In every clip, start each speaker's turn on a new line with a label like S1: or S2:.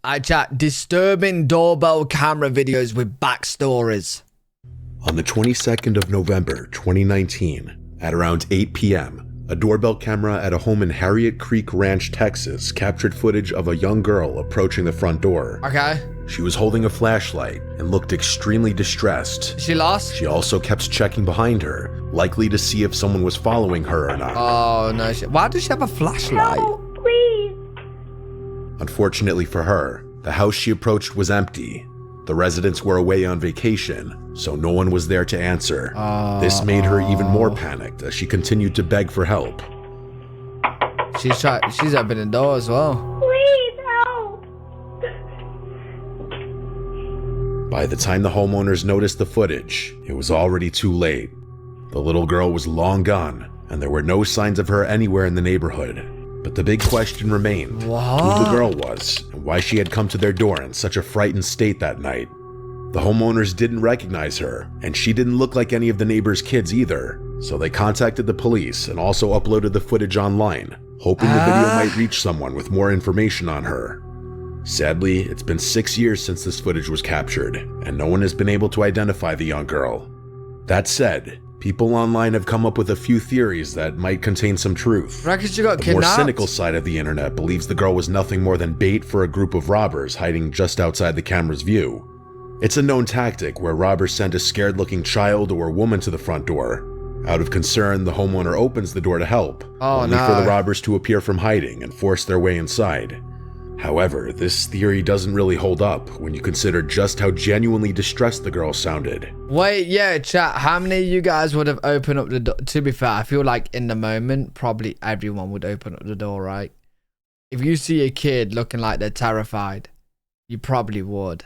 S1: I chat disturbing doorbell camera videos with backstories.
S2: On the 22nd of November, 2019, at around 8 p.m., a doorbell camera at a home in Harriet Creek Ranch, Texas, captured footage of a young girl approaching the front door.
S1: Okay.
S2: She was holding a flashlight and looked extremely distressed.
S1: She lost?
S2: She also kept checking behind her, likely to see if someone was following her or not.
S1: Oh, no. Why does she have a flashlight?
S3: Help, please.
S2: Unfortunately for her, the house she approached was empty. The residents were away on vacation, so no one was there to answer. This made her even more panicked as she continued to beg for help.
S1: She's opening the door as well.
S3: Please help.
S2: By the time the homeowners noticed the footage, it was already too late. The little girl was long gone, and there were no signs of her anywhere in the neighborhood. But the big question remained, who the girl was, and why she had come to their door in such a frightened state that night. The homeowners didn't recognize her, and she didn't look like any of the neighbors' kids either, so they contacted the police and also uploaded the footage online, hoping the video might reach someone with more information on her. Sadly, it's been 6 years since this footage was captured, and no one has been able to identify the young girl. That said, people online have come up with a few theories that might contain some truth.
S1: Reckon she got
S2: The
S1: kidnapped?
S2: more cynical side of the internet believes the girl was nothing more than bait for a group of robbers hiding just outside the camera's view. It's a known tactic where robbers send a scared-looking child or woman to the front door. Out of concern, the homeowner opens the door to help, only for the robbers to appear from hiding and force their way inside. However, this theory doesn't really hold up when you consider just how genuinely distressed the girl sounded.
S1: Wait, yeah, chat. How many of you guys would have opened up the door? To be fair, I feel like in the moment, probably everyone would open up the door, right? If you see a kid looking like they're terrified, you probably would.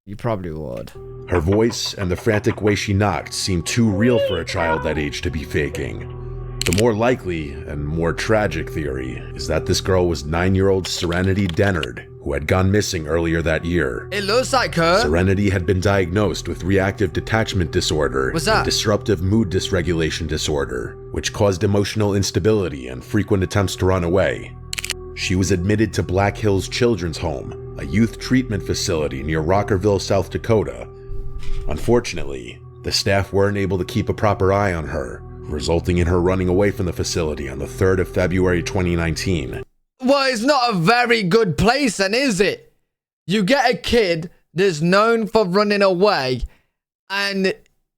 S1: You probably would.
S2: Her voice and the frantic way she knocked seemed too real for a child that age to be faking. The more likely and more tragic theory is that this girl was 9-year-old Serenity Dennard, who had gone missing earlier that year.
S1: It looks like her.
S2: Serenity had been diagnosed with reactive detachment disorder
S1: What's that?
S2: and disruptive mood dysregulation disorder, which caused emotional instability and frequent attempts to run away. She was admitted to Black Hills Children's Home, a youth treatment facility near Rockerville, South Dakota. Unfortunately, the staff weren't able to keep a proper eye on her, resulting in her running away from the facility on the 3rd of February 2019.
S1: Well, it's not a very good place then, is it? You get a kid that's known for running away and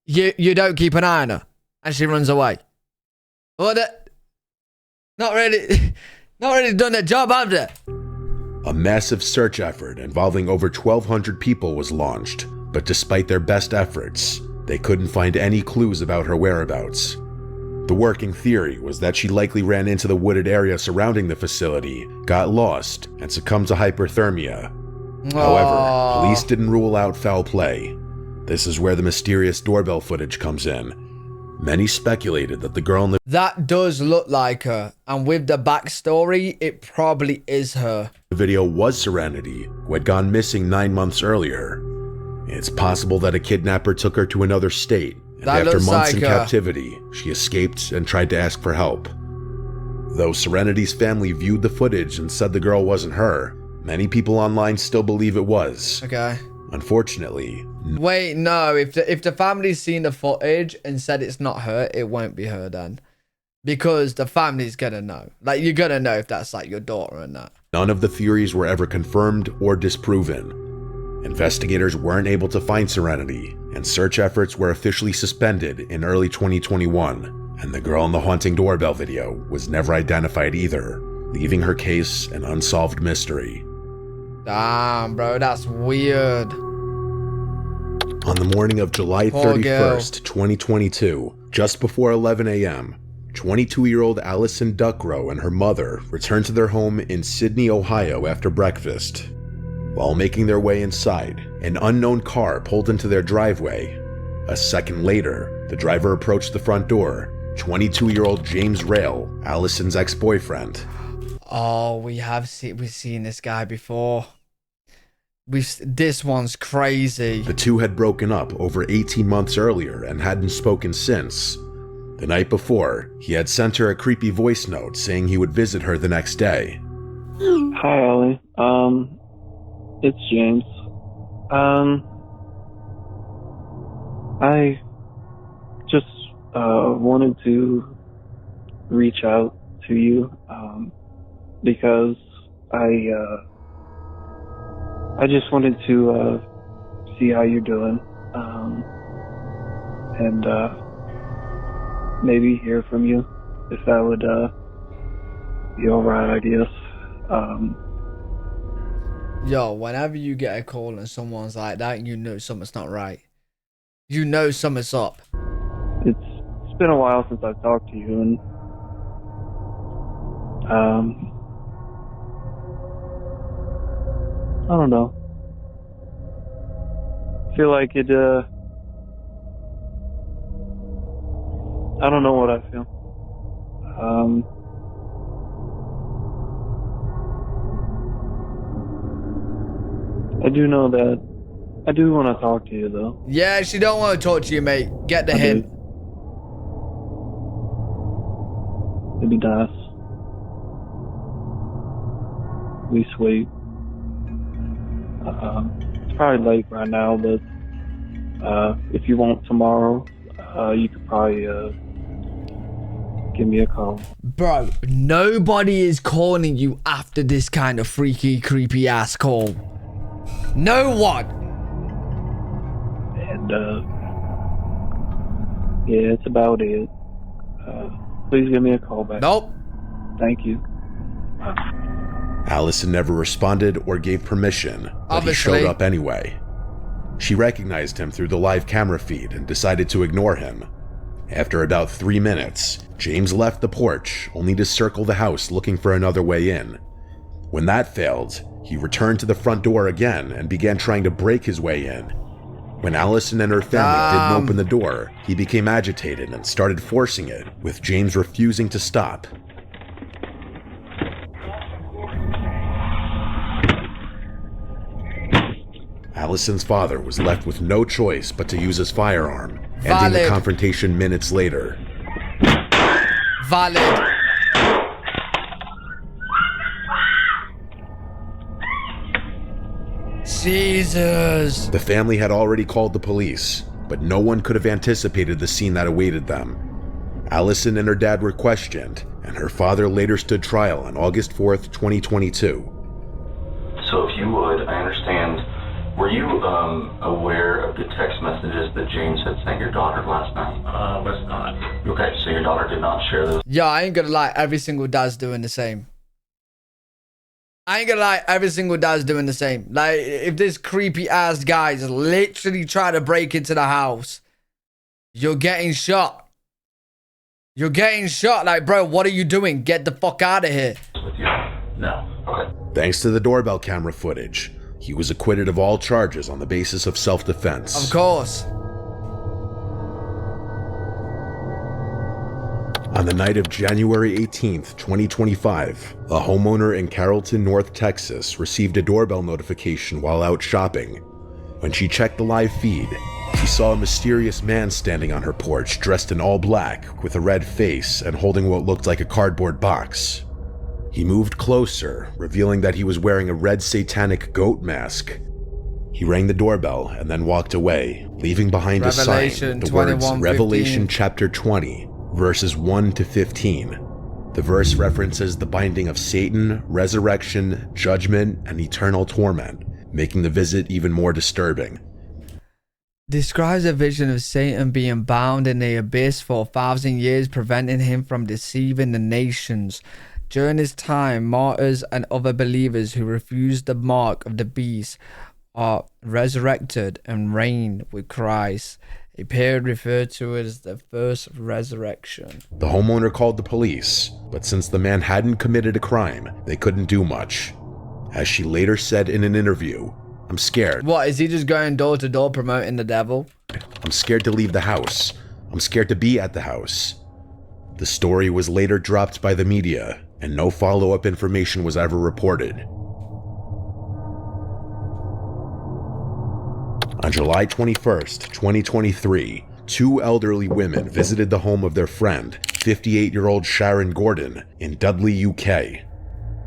S1: you don't keep an eye on her and she runs away. Well, not really done their job, have they?
S2: A massive search effort involving over 1,200 people was launched, but despite their best efforts, they couldn't find any clues about her whereabouts. The working theory was that she likely ran into the wooded area surrounding the facility, got lost, and succumbed to hyperthermia. However, police didn't rule out foul play. This is where the mysterious doorbell footage comes in. Many speculated that the girl in the
S1: That does look like her, and with the backstory, it probably is her.
S2: video was Serenity, who had gone missing 9 months earlier. It's possible that a kidnapper took her to another state, and
S1: That
S2: after
S1: looks
S2: months
S1: like
S2: in
S1: her.
S2: captivity, she escaped and tried to ask for help. Though Serenity's family viewed the footage and said the girl wasn't her, many people online still believe it was.
S1: Okay.
S2: Unfortunately,
S1: Wait, no. If the family's seen the footage and said it's not her, it won't be her then. Because the family's gonna know. Like, you're gonna know if that's like your daughter or not.
S2: none of the theories were ever confirmed or disproven. Investigators weren't able to find Serenity, and search efforts were officially suspended in early 2021, and the girl in the haunting doorbell video was never identified either, leaving her case an unsolved mystery.
S1: Damn, bro, that's weird.
S2: On the morning of July
S1: Poor
S2: 31st, 2022, just before 11 a.m., 22-year-old Allison Duckrow and her mother returned to their home in Sydney, Ohio after breakfast. While making their way inside, an unknown car pulled into their driveway. A second later, the driver approached the front door, 22-year-old James Rail, Allison's ex-boyfriend.
S1: Oh, we've seen this guy before. This one's crazy.
S2: The two had broken up over 18 months earlier and hadn't spoken since. The night before, he had sent her a creepy voice note saying he would visit her the next day.
S4: Hi, Ellie. It's James. I just wanted to reach out to you because I just wanted to see how you're doing and maybe hear from you if that would be alright, I guess.
S1: Yo, whenever you get a call and someone's like that, you know something's not right. You know something's up.
S4: It's been a while since I've talked to you, and I don't know. I feel like it. I don't know what I feel. I do know that I do want to talk to you, though.
S1: Yeah, she don't want to talk to you, mate. Get the hint.
S4: It'd be nice. Be sweet. It's probably late right now, but if you want tomorrow, you could probably give me a call.
S1: Bro, nobody is calling you after this kind of freaky, creepy ass call. No one.
S4: And yeah, it's about it. Please give me a call back.
S1: Nope.
S4: Thank you.
S2: Allison never responded or gave permission, but
S1: Obviously.
S2: he showed up anyway. She recognized him through the live camera feed and decided to ignore him. After about 3 minutes, James left the porch, only to circle the house looking for another way in. When that failed, he returned to the front door again and began trying to break his way in. When Allison and her family didn't open the door, he became agitated and started forcing it, with James refusing to stop. Allison's father was left with no choice but to use his firearm, ending the confrontation minutes later.
S1: Valid. Jesus.
S2: The family had already called the police, but no one could have anticipated the scene that awaited them. Allison and her dad were questioned, and her father later stood trial on August 4th, 2022.
S5: So if you would, I understand, were you aware of the text messages that James had sent your daughter last night?
S6: Was not.
S5: Okay, so your daughter did not share those.
S1: Yeah, I ain't gonna lie, every single dad's doing the same. I ain't gonna lie, every single dad's doing the same. Like, if this creepy ass guy's literally trying to break into the house, you're getting shot. You're getting shot. Like, bro, what are you doing? Get the fuck out of here.
S5: With you? No. Okay.
S2: Thanks to the doorbell camera footage, he was acquitted of all charges on the basis of self-defense.
S1: Of course.
S2: On the night of January 18th, 2025, a homeowner in Carrollton, North Texas received a doorbell notification while out shopping. When she checked the live feed, she saw a mysterious man standing on her porch dressed in all black with a red face and holding what looked like a cardboard box. He moved closer, revealing that he was wearing a red satanic goat mask. He rang the doorbell and then walked away, leaving behind a sign with the words
S1: 21:15.
S2: Revelation chapter 20, verses 1 to 15. The verse references the binding of Satan, resurrection, judgment, and eternal torment, making the visit even more disturbing.
S1: Describes a vision of Satan being bound in the abyss for 1,000 years, preventing him from deceiving the nations. During this time, martyrs and other believers who refused the mark of the beast are resurrected and reign with Christ, a period referred to as the first resurrection.
S2: The homeowner called the police, but since the man hadn't committed a crime, they couldn't do much. As she later said in an interview, "I'm scared.
S1: What, is he just going door to door promoting the devil?
S2: I'm scared to leave the house. I'm scared to be at the house." The story was later dropped by the media, and no follow-up information was ever reported. On July 21st, 2023, two elderly women visited the home of their friend, 58-year-old Sharon Gordon, in Dudley, UK.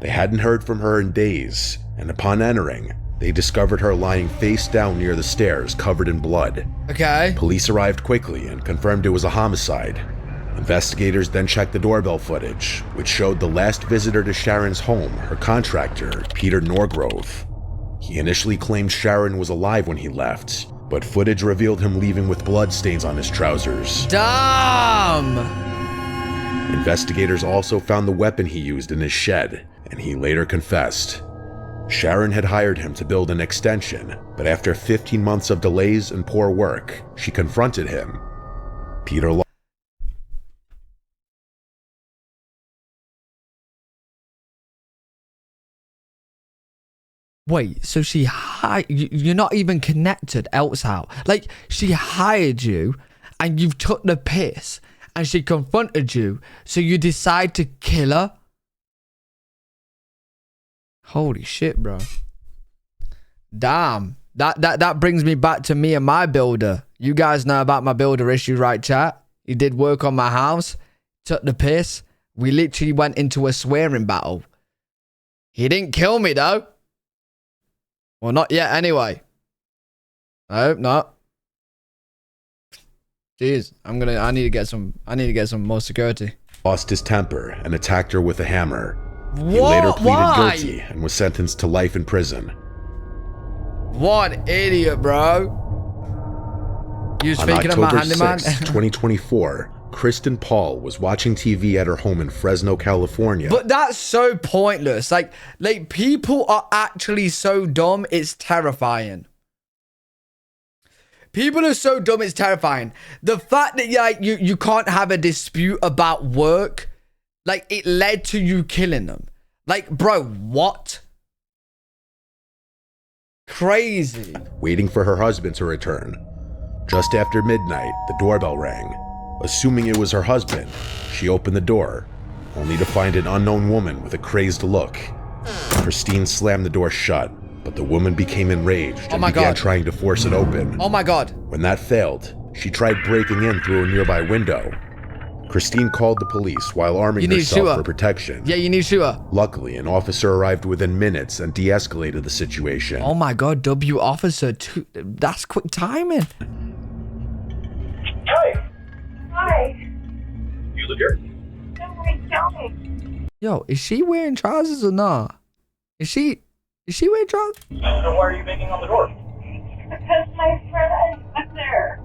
S2: They hadn't heard from her in days, and upon entering, they discovered her lying face down near the stairs, covered in blood.
S1: Okay.
S2: Police arrived quickly and confirmed it was a homicide. Investigators then checked the doorbell footage, which showed the last visitor to Sharon's home, her contractor, Peter Norgrove. He initially claimed Sharon was alive when he left, but footage revealed him leaving with bloodstains on his trousers.
S1: Damn!
S2: Investigators also found the weapon he used in his shed, and he later confessed. Sharon had hired him to build an extension, but after 15 months of delays and poor work, she confronted him. Peter
S1: Wait, so she you're not even connected else how? Like, she hired you and you've took the piss and she confronted you, so you decide to kill her? Holy shit, bro. Damn. That brings me back to me and my builder. You guys know about my builder issue, right, chat? He did work on my house, took the piss. We literally went into a swearing battle. He didn't kill me, though. Well, not yet, anyway. I hope not. Jeez, I need to get some more security.
S2: lost his temper and attacked her with a hammer.
S1: What?
S2: He later pleaded
S1: Why?
S2: guilty and was sentenced to life in prison.
S1: What an idiot, bro. You was
S2: On
S1: thinking of my
S2: October
S1: handyman?
S2: 6, 2024, Kristen Paul was watching TV at her home in Fresno, California.
S1: But that's so pointless. Like people are actually so dumb, it's terrifying. People are so dumb, it's terrifying. The fact that you can't have a dispute about work, like it led to you killing them. Like, bro, what? Crazy.
S2: Waiting for her husband to return. Just after midnight, the doorbell rang. Assuming it was her husband, she opened the door, only to find an unknown woman with a crazed look. Christine slammed the door shut, but the woman became enraged and began trying to force it open.
S1: Oh my God.
S2: When that failed, she tried breaking in through a nearby window. Christine called the police while arming herself for protection.
S1: Yeah, you need to shoot her.
S2: Luckily, an officer arrived within minutes and de-escalated the situation.
S1: Oh my God, W officer, that's quick timing.
S3: Hi. Hi.
S6: You live here?
S3: Somebody tell me.
S1: Yo, is she wearing trousers or not? Is she wearing trousers?
S6: So why are you banging on the door?
S3: Because my friend is there.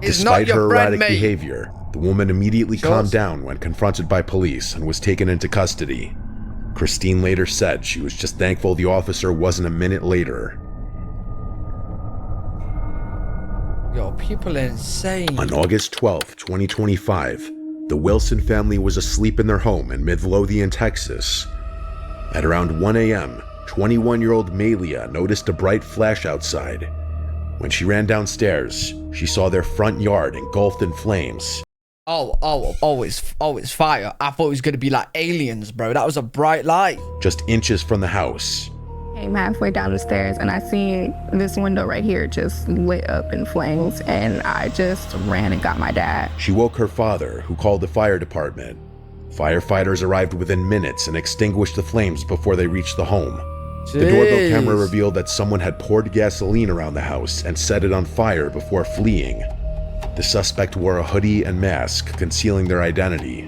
S1: It's
S2: Despite
S1: not your
S2: her
S1: friend,
S2: erratic
S1: mate.
S2: behavior, the woman immediately calmed down when confronted by police and was taken into custody. Christine later said she was just thankful the officer wasn't a minute later.
S1: Yo, people are insane.
S2: On August 12, 2025, the Wilson family was asleep in their home in Midlothian, Texas. At around 1 a.m., 21-year-old Malia noticed a bright flash outside. When she ran downstairs, she saw their front yard engulfed in flames.
S1: Oh, it's fire. I thought it was going to be like aliens, bro. That was a bright light.
S2: Just inches from the house.
S7: Came halfway down the stairs and I seen this window right here just lit up in flames, and I just ran and got my dad.
S2: She woke her father, who called the fire department. Firefighters arrived within minutes and extinguished the flames before they reached the home. The doorbell camera revealed that someone had poured gasoline around the house and set it on fire before fleeing. The suspect wore a hoodie and mask, concealing their identity.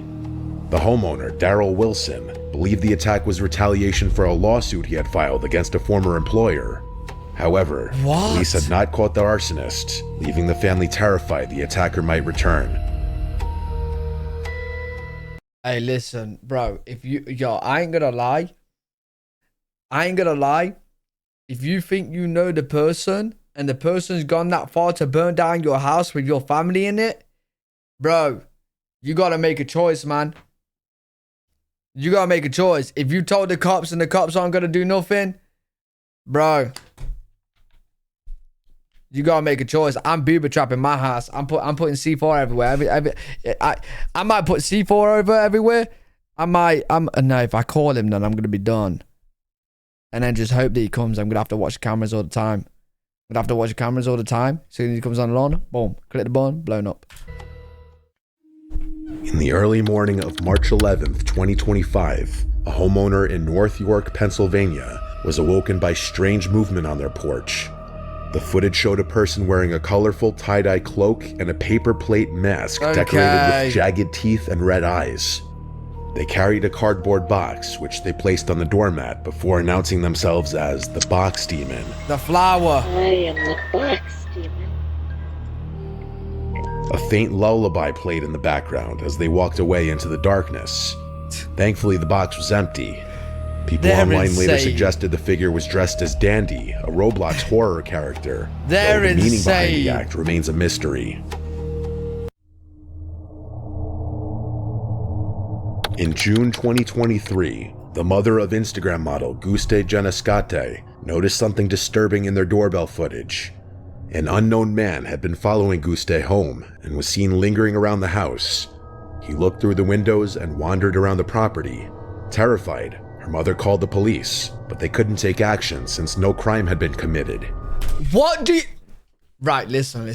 S2: The homeowner, Darrell Wilson, believed the attack was retaliation for a lawsuit he had filed against a former employer. However, police had not caught the arsonist, leaving the family terrified the attacker might return.
S1: Hey, listen, bro. I ain't gonna lie. If you think you know the person and the person's gone that far to burn down your house with your family in it, bro, you gotta make a choice, man. You gotta make a choice. If you told the cops and the cops aren't gonna do nothing, bro, you gotta make a choice. I'm booby trapping my house. I'm putting C4 everywhere. I might put C4 over everywhere. No, if I call him, then I'm gonna be done. And then just hope that he comes. I'm gonna have to watch the cameras all the time. So he comes on the lawn, boom, click the button, blown up.
S2: In the early morning of March 11th, 2025, a homeowner in North York, Pennsylvania, was awoken by strange movement on their porch. The footage showed a person wearing a colorful tie-dye cloak and a paper plate mask decorated with jagged teeth and red eyes. They carried a cardboard box, which they placed on the doormat before announcing themselves as the Box Demon.
S1: The flower.
S8: I am the Box Demon.
S2: A faint lullaby played in the background as they walked away into the darkness. Thankfully, the box was empty. People online later suggested the figure was dressed as Dandy, a Roblox horror character.
S1: They're
S2: though the meaning behind
S1: insane.
S2: the act remains a mystery. In June 2023, the mother of Instagram model Guste Genescate noticed something disturbing in their doorbell footage. An unknown man had been following Guste home and was seen lingering around the house. He looked through the windows and wandered around the property. Terrified, her mother called the police, but they couldn't take action since no crime had been committed.
S1: What do you... Right, listen.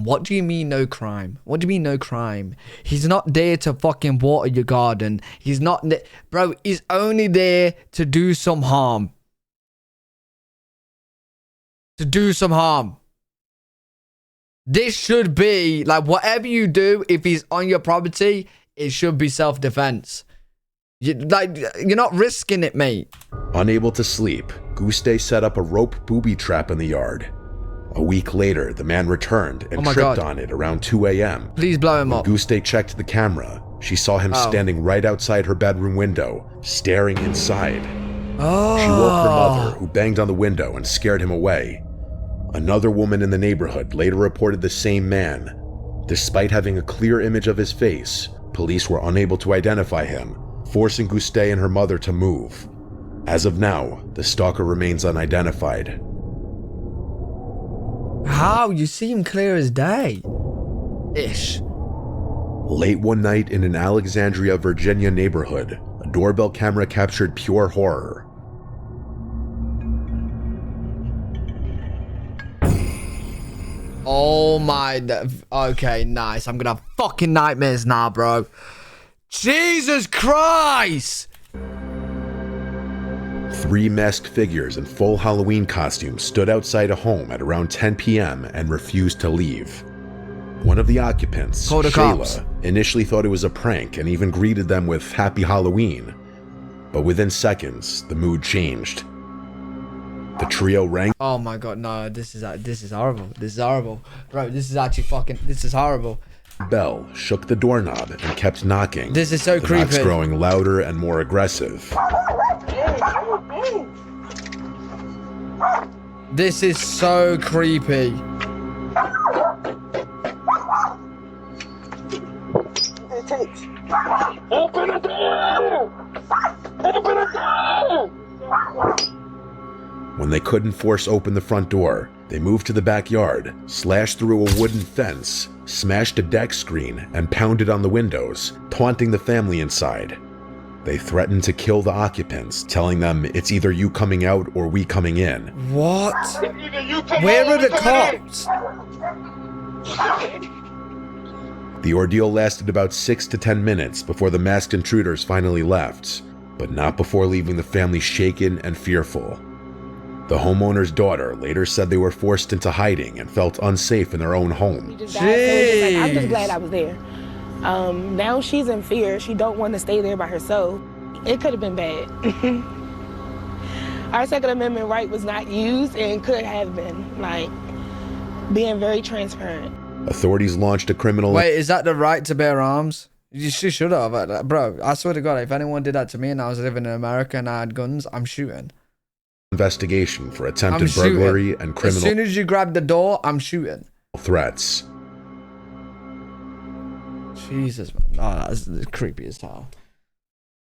S1: What do you mean no crime? What do you mean no crime? He's not there to fucking water your garden. He's not... Bro, he's only there to do some harm. To do some harm. This should be, like, whatever you do, if he's on your property, it should be self-defense. You're not risking it, mate.
S2: Unable to sleep, Guste set up a rope booby trap in the yard. A week later, the man returned and tripped on it around 2 a.m.
S1: Please blow him up.
S2: When Guste checked the camera, she saw him standing right outside her bedroom window, staring inside. She woke her mother, who banged on the window and scared him away. Another woman in the neighborhood later reported the same man. Despite having a clear image of his face, police were unable to identify him, forcing Guste and her mother to move. As of now, the stalker remains unidentified.
S1: How? You see him clear as day. Ish.
S2: Late one night in an Alexandria, Virginia neighborhood, a doorbell camera captured pure horror.
S1: Oh my... Okay, nice. I'm gonna have fucking nightmares now, bro. Jesus Christ!
S2: 3 masked figures in full Halloween costumes stood outside a home at around 10 p.m. and refused to leave. One of the occupants,
S1: Call the cops.
S2: Shayla, initially thought it was a prank and even greeted them with Happy Halloween. But within seconds, the mood changed. The trio rang.
S1: Oh my god, no, this is horrible. This is horrible. Bro, this is actually fucking... This is horrible.
S2: Bell shook the doorknob and kept knocking.
S1: This is so
S2: the
S1: creepy.
S2: knocks growing louder and more aggressive.
S1: This is so creepy.
S6: Open the door! Open the door!
S2: When they couldn't force open the front door, they moved to the backyard, slashed through a wooden fence, smashed a deck screen, and pounded on the windows, taunting the family inside. They threatened to kill the occupants, telling them it's either you coming out or we coming in.
S1: What? Where are the cops?
S2: The ordeal lasted about 6 to 10 minutes before the masked intruders finally left, but not before leaving the family shaken and fearful. The homeowner's daughter later said they were forced into hiding and felt unsafe in their own home.
S1: Jeez.
S9: I'm just glad I was there. Now she's in fear. She don't want to stay there by herself. It could have been bad. Our Second Amendment right was not used and could have been, like, being very transparent.
S2: Authorities launched a criminal...
S1: Wait, is that the right to bear arms? She should have. Bro, I swear to God, if anyone did that to me and I was living in America and I had guns, I'm shooting.
S2: ...investigation for attempted burglary and criminal...
S1: As soon as you grab the door, I'm shooting.
S2: ...threats.
S1: Jesus, man. Oh, that's creepy as hell.